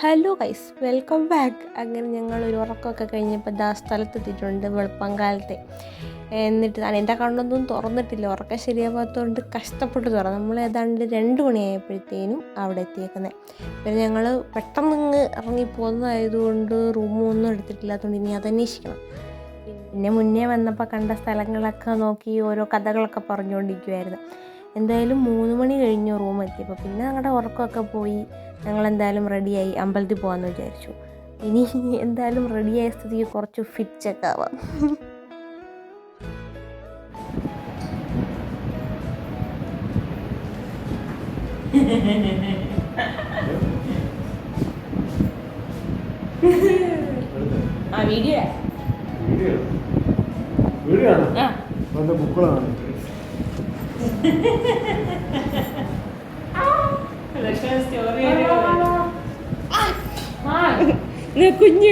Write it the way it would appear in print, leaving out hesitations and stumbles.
Hello guys, welcome back. അങ്ങനെ ഞങ്ങൾ ഒരു ഉറക്കമൊക്കെ കഴിഞ്ഞപ്പോൾ സ്ഥലത്തെത്തിയിട്ടുണ്ട് വെളുപ്പംകാലത്തെ. എന്നിട്ട് എൻ്റെ കണ്ണൊന്നും തുറന്നിട്ടില്ല, ഉറക്കം ശരിയാവാത്തതുകൊണ്ട് കഷ്ടപ്പെട്ട് തുറന്നു. നമ്മൾ ഏതാണ്ട് 2 മണിയായപ്പോഴത്തേനും അവിടെ എത്തിയേക്കുന്നത്. പിന്നെ ഞങ്ങൾ പെട്ടെന്ന് ഇറങ്ങി പോകുന്നതായതുകൊണ്ട് റൂമൊന്നും എടുത്തിട്ടില്ലാത്തതുകൊണ്ട് ഇനി അതന്വേഷിക്കണം. പിന്നെ മുന്നേ വന്നപ്പോൾ കണ്ട സ്ഥലങ്ങളൊക്കെ നോക്കി ഓരോ കഥകളൊക്കെ പറഞ്ഞുകൊണ്ടിരിക്കുമായിരുന്നു. എന്തായാലും 3 മണി കഴിഞ്ഞു റൂം എത്തിയപ്പോൾ. പിന്നെ ഞങ്ങളുടെ ഉറക്കമൊക്കെ പോയി. ഞങ്ങളെന്തായാലും റെഡിയായി അമ്പലത്തിൽ പോകാമെന്ന് വിചാരിച്ചു. ഇനി എന്തായാലും റെഡിയായ സ്ഥിതിക്ക് കുറച്ച് ഫിറ്റൊക്കെ ആവാം. വീഡിയോ ബുക്കുകളാണ് കുഞ്ഞു